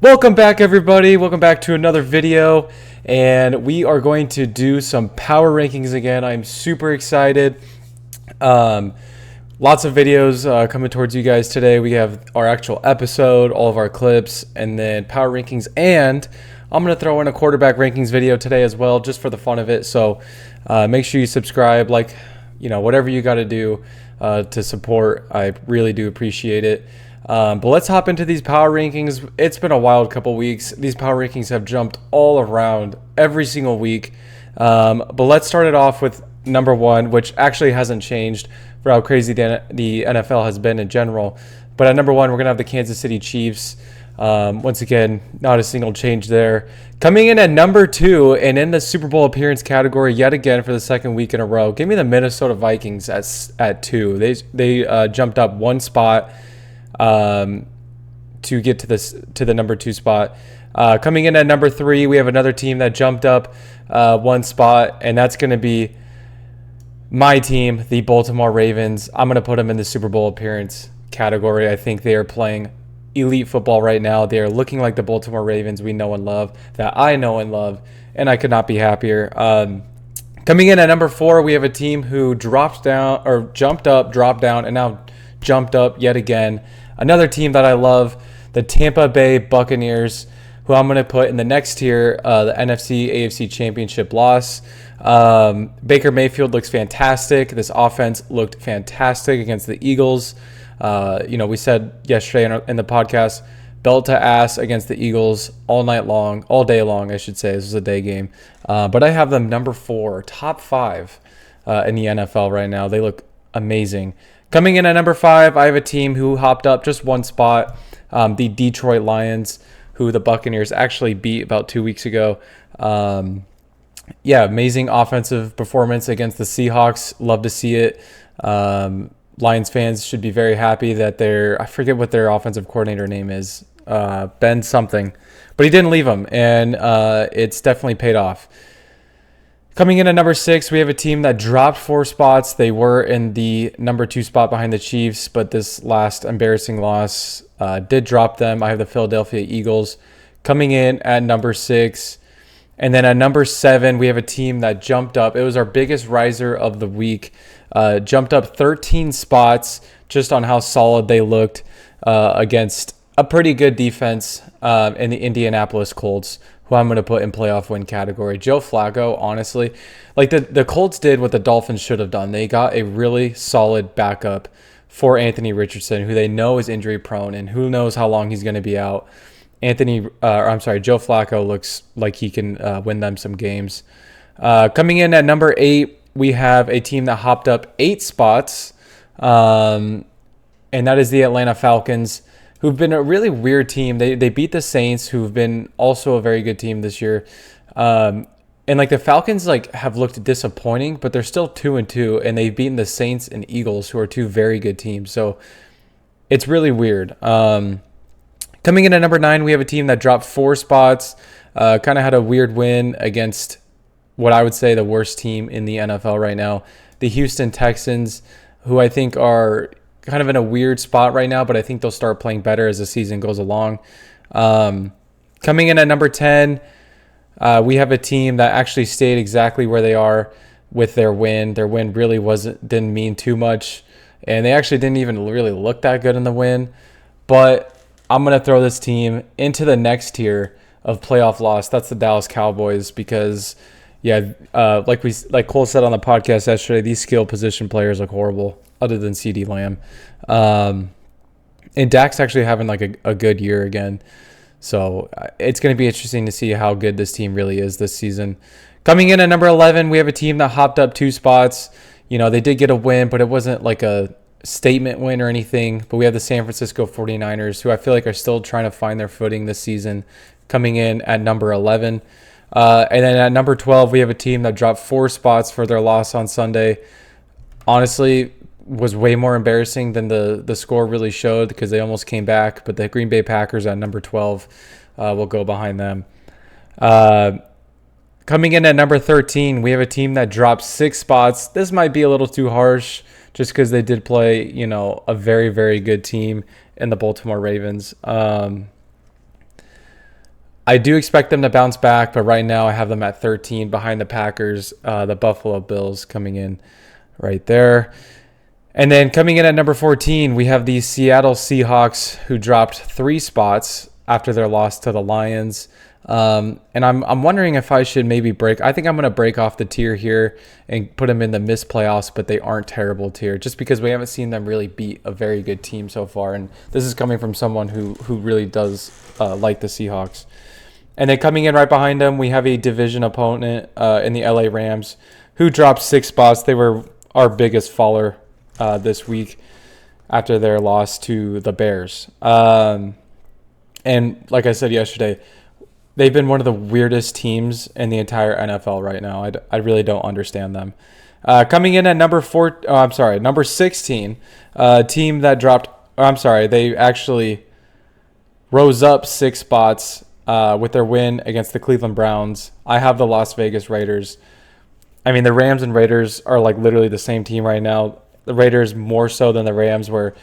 Welcome back, everybody. Welcome back to another video, and we are going to do some power rankings again. I'm super excited. Lots of videos coming towards you guys today. We have our actual episode, all of our clips, and then power rankings, and I'm going to throw in a quarterback rankings video today as well, just for the fun of it. So make sure you subscribe, whatever you got to do to support. I really do appreciate it. But let's hop into these power rankings. It's been a wild couple weeks. These power rankings have jumped all around every single week. But let's start it off with number one, which actually hasn't changed for how crazy the NFL has been in general. But at number one, we're going to have the Kansas City Chiefs. Once again, not a single change there. Coming in at number two and in the Super Bowl appearance category yet again for the second week in a row, give me the Minnesota Vikings at two. They jumped up one spot to get to the number two spot. Coming in at number three, we have another team that jumped up one spot, and that's going to be my team, the Baltimore Ravens. I'm going to put them in the Super Bowl appearance category. I think they are playing elite football right now. They are looking like the Baltimore Ravens we know and love, that I know and love, and I could not be happier. Coming in at number four, we have a team who jumped up, dropped down, and now jumped up yet again. Another team that I love, the Tampa Bay Buccaneers, who I'm going to put in the next tier, the NFC-AFC Championship loss. Baker Mayfield looks fantastic. This offense looked fantastic against the Eagles. We said yesterday in the podcast, belt to ass against the Eagles all day long, I should say. This was a day game. But I have them number four, top five in the NFL right now. They look amazing. Coming in at number five, I have a team who hopped up just one spot, the Detroit Lions, who the Buccaneers actually beat about 2 weeks ago. Amazing offensive performance against the Seahawks. Love to see it. Lions fans should be very happy that I forget what their offensive coordinator name is, Ben something, but he didn't leave them, and it's definitely paid off. Coming in at number six, we have a team that dropped 4 spots. They were in the number 2 spot behind the Chiefs, but this last embarrassing loss did drop them. I have the Philadelphia Eagles coming in at number 6. And then at number 7, we have a team that jumped up. It was our biggest riser of the week. Jumped up 13 spots just on how solid they looked against a pretty good defense in the Indianapolis Colts, who I'm going to put in playoff win category. Joe Flacco, honestly, like the Colts did what the Dolphins should have done. They got a really solid backup for Anthony Richardson, who they know is injury prone, and who knows how long he's going to be out. Joe Flacco looks like he can win them some games. Coming in at number 8, we have a team that hopped up 8 spots, and that is the Atlanta Falcons, who've been a really weird team. They beat the Saints, who've been also a very good team this year. And the Falcons have looked disappointing, but they're still 2-2, and they've beaten the Saints and Eagles, who are 2 very good teams. So it's really weird. Coming in at number 9, we have a team that dropped 4 spots. Kind of had a weird win against what I would say the worst team in the NFL right now, the Houston Texans, who I think are kind of in a weird spot right now, but I think they'll start playing better as the season goes along. Coming in at number 10, we have a team that actually stayed exactly where they are with their win. Their win really didn't mean too much, and they actually didn't even really look that good in the win. But I'm going to throw this team into the next tier of playoff loss. That's the Dallas Cowboys, because like Cole said on the podcast yesterday, these skill position players look horrible, other than CeeDee Lamb. And Dak's actually having a good year again. So it's going to be interesting to see how good this team really is this season. Coming in at number 11, we have a team that hopped up 2 spots. They did get a win, but it wasn't like a statement win or anything. But we have the San Francisco 49ers, who I feel like are still trying to find their footing this season, coming in at number 11. And then at number 12, we have a team that dropped 4 spots for their loss on Sunday. Honestly, was way more embarrassing than the score really showed, because they almost came back. But the Green Bay Packers at number 12 will go behind them. Coming in at number 13, we have a team that dropped 6 spots. This might be a little too harsh, just because they did play, a very, very good team in the Baltimore Ravens. I do expect them to bounce back, but right now I have them at 13 behind the Packers, the Buffalo Bills coming in right there. And then coming in at number 14, we have the Seattle Seahawks, who dropped 3 spots after their loss to the Lions. And I'm wondering if I should maybe break. I think I'm going to break off the tier here and put them in the missed playoffs, but they aren't terrible tier, just because we haven't seen them really beat a very good team so far. And this is coming from someone who really does like the Seahawks. And then coming in right behind them, we have a division opponent in the LA Rams, who dropped 6 spots. They were our biggest faller this week after their loss to the Bears. And like I said yesterday, they've been one of the weirdest teams in the entire NFL right now. I really don't understand them. Coming in at number 16, team that dropped. They actually rose up 6 spots with their win against the Cleveland Browns. I have the Las Vegas Raiders. I mean, the Rams and Raiders are like literally the same team right now. The Raiders more so than the Rams, where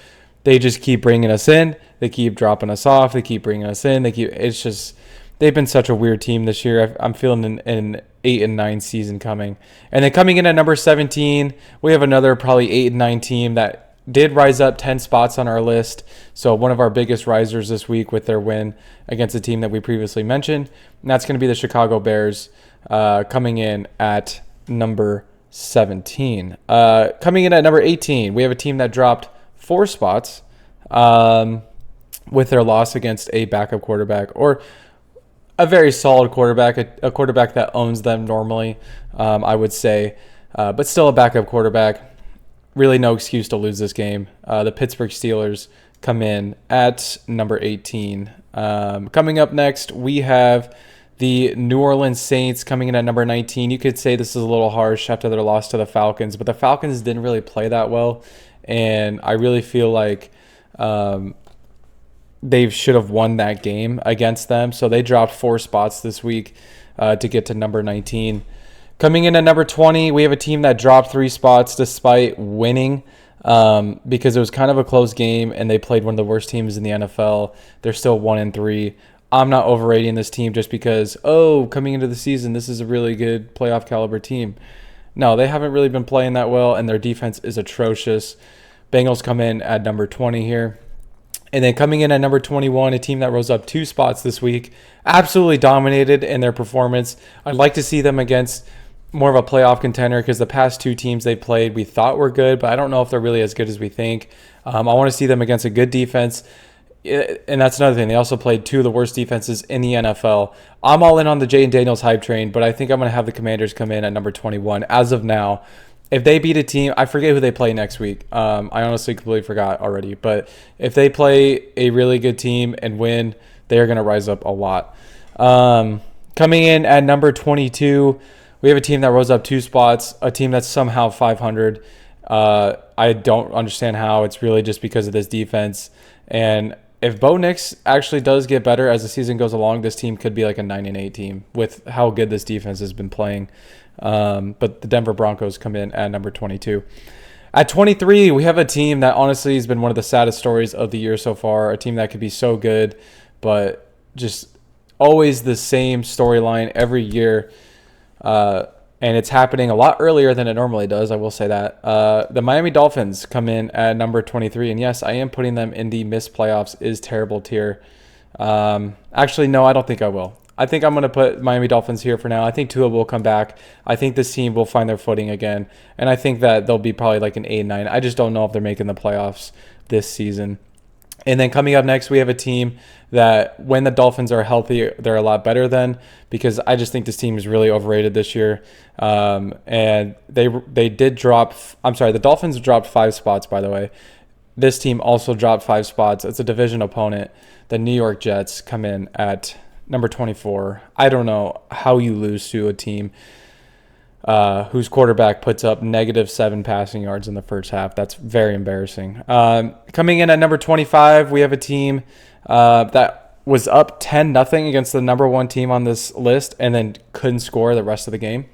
they just keep bringing us in. They keep dropping us off. They keep bringing us in. They've been such a weird team this year. I'm feeling an 8-9 season coming. And then coming in at number 17, we have another probably 8-9 team that did rise up 10 spots on our list. So one of our biggest risers this week with their win against a team that we previously mentioned. And that's going to be the Chicago Bears, coming in at number 17. Coming in at number 18, we have a team that dropped 4 spots with their loss against a backup quarterback, or a very solid quarterback, a quarterback that owns them normally, I would say, but still a backup quarterback. Really no excuse to lose this game. The Pittsburgh Steelers come in at number 18. Coming up next, we have the New Orleans Saints coming in at number 19. You could say this is a little harsh after their loss to the Falcons, but the Falcons didn't really play that well, and I really feel like they should have won that game against them. So they dropped 4 spots this week to get to number 19. Coming in at number 20, we have a team that dropped 3 spots despite winning because it was kind of a close game and they played one of the worst teams in the NFL. They're still 1-3. I'm not overrating this team just because, coming into the season, this is a really good playoff caliber team. No, they haven't really been playing that well, and their defense is atrocious. Bengals come in at number 20 here. And then coming in at number 21, a team that rose up 2 spots this week, absolutely dominated in their performance. I'd like to see them against more of a playoff contender because the past 2 teams they played we thought were good, but I don't know if they're really as good as we think. I want to see them against a good defense. And that's another thing. They also played 2 of the worst defenses in the NFL. I'm all in on the Jaden Daniels hype train, but I think I'm going to have the Commanders come in at number 21 as of now. If they beat a team, I forget who they play next week. I honestly completely forgot already. But if they play a really good team and win, they are going to rise up a lot. Coming in at number 22, we have a team that rose up 2 spots, a team that's somehow 500. I don't understand how. It's really just because of this defense. And if Bo Nix actually does get better as the season goes along, this team could be like a 9-8 team with how good this defense has been playing. But the Denver Broncos come in at number 22. At 23, we have a team that honestly has been one of the saddest stories of the year so far. A team that could be so good, but just always the same storyline every year. And it's happening a lot earlier than it normally does, I will say that. The Miami Dolphins come in at number 23. And yes, I am putting them in the missed playoffs is terrible tier. Actually, no, I don't think I will. I think I'm going to put Miami Dolphins here for now. I think Tua will come back. I think this team will find their footing again. And I think that they'll be probably like an 8-9. I just don't know if they're making the playoffs this season. And then coming up next, we have a team that when the Dolphins are healthy, they're a lot better than, because I just think this team is really overrated this year. And they did drop, the Dolphins dropped 5 spots, by the way. This team also dropped 5 spots. It's a division opponent. The New York Jets come in at number 24. I don't know how you lose to a team whose quarterback puts up -7 passing yards in the first half. That's very embarrassing. Coming in at number 25, we have a team that was up 10-0 against the number 1 team on this list and then couldn't score the rest of the game.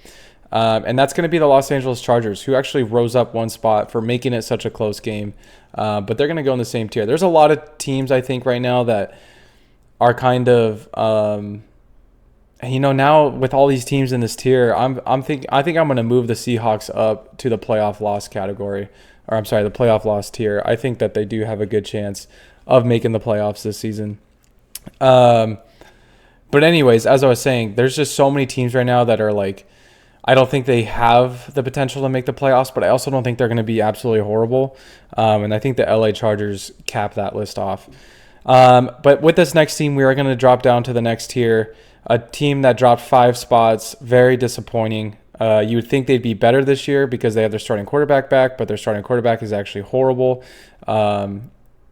And that's going to be the Los Angeles Chargers, who actually rose up 1 spot for making it such a close game. But they're going to go in the same tier. There's a lot of teams, I think, right now that are kind of now with all these teams in this tier, I think I'm going to move the Seahawks up to the playoff loss category, or I'm sorry, the playoff loss tier. I think that they do have a good chance of making the playoffs this season. But anyways, as I was saying, there's just so many teams right now that are like, I don't think they have the potential to make the playoffs, but I also don't think they're going to be absolutely horrible. And I think the LA Chargers cap that list off. But with this next team, we are going to drop down to the next tier. A team that dropped 5 spots, very disappointing. You would think they'd be better this year because they have their starting quarterback back, but their starting quarterback is actually horrible.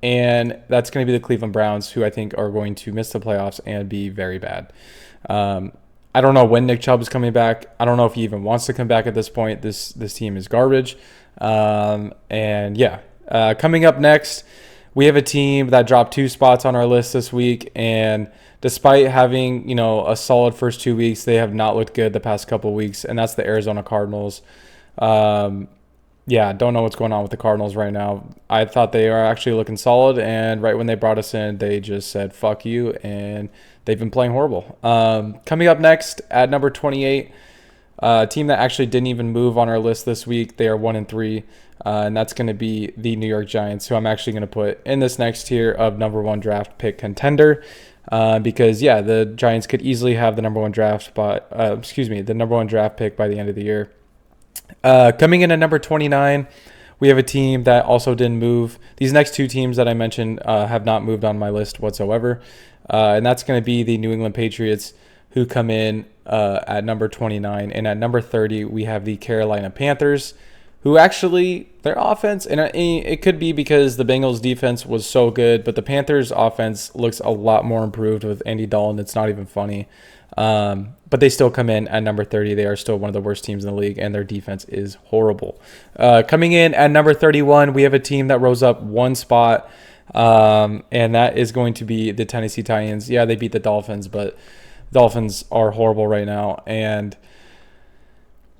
And that's going to be the Cleveland Browns, who I think are going to miss the playoffs and be very bad. I don't know when Nick Chubb is coming back. I don't know if he even wants to come back at this point. This team is garbage. Coming up next, we have a team that dropped 2 spots on our list this week, and despite having a solid first 2 weeks, they have not looked good the past couple of weeks, and that's the Arizona Cardinals. Don't know what's going on with the Cardinals right now. I thought they are actually looking solid, and right when they brought us in, they just said, fuck you, and they've been playing horrible. Coming up next at number 28, a team that actually didn't even move on our list this week. They are 1-3, and that's going to be the New York Giants, who I'm actually going to put in this next tier of number 1 draft pick contender. Because the Giants could easily have the number 1 draft the number 1 draft pick by the end of the year. Coming in at number 29, we have a team that also didn't move. These next 2 teams that I mentioned have not moved on my list whatsoever. And that's going to be the New England Patriots, who come in at number 29. And at number 30, we have the Carolina Panthers, who actually, their offense, and it could be because the Bengals defense was so good, but the Panthers offense looks a lot more improved with Andy Dalton. It's not even funny. But they still come in at number 30. They are still one of the worst teams in the league, and their defense is horrible. Coming in at number 31, we have a team that rose up 1 spot, and that is going to be the Tennessee Titans. Yeah, they beat the Dolphins, but Dolphins are horrible right now, and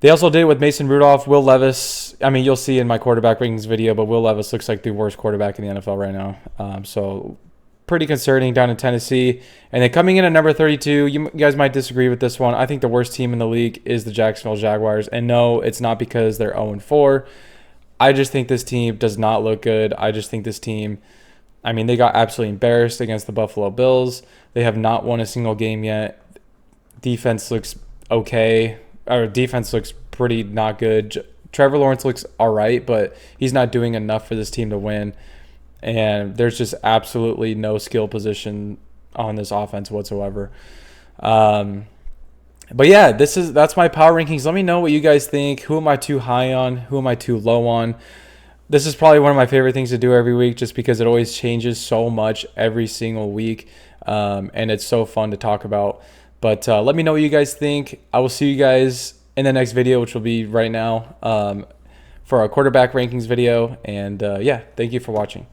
they also did it with Mason Rudolph. Will Levis, you'll see in my quarterback rankings video, but Will Levis looks like the worst quarterback in the NFL right now. So pretty concerning down in Tennessee. And then coming in at number 32, you guys might disagree with this one. I think the worst team in the league is the Jacksonville Jaguars. And no, it's not because they're 0-4. I just think this team does not look good. I just think this team, they got absolutely embarrassed against the Buffalo Bills. They have not won a single game yet. Defense looks okay. Our defense looks pretty not good. Trevor Lawrence looks all right, but he's not doing enough for this team to win. And there's just absolutely no skill position on this offense whatsoever. But yeah, that's my power rankings. Let me know what you guys think. Who am I too high on? Who am I too low on? This is probably one of my favorite things to do every week, just because it always changes so much every single week. And it's so fun to talk about. But let me know what you guys think. I will see you guys in the next video, which will be right now, for our quarterback rankings video. And thank you for watching.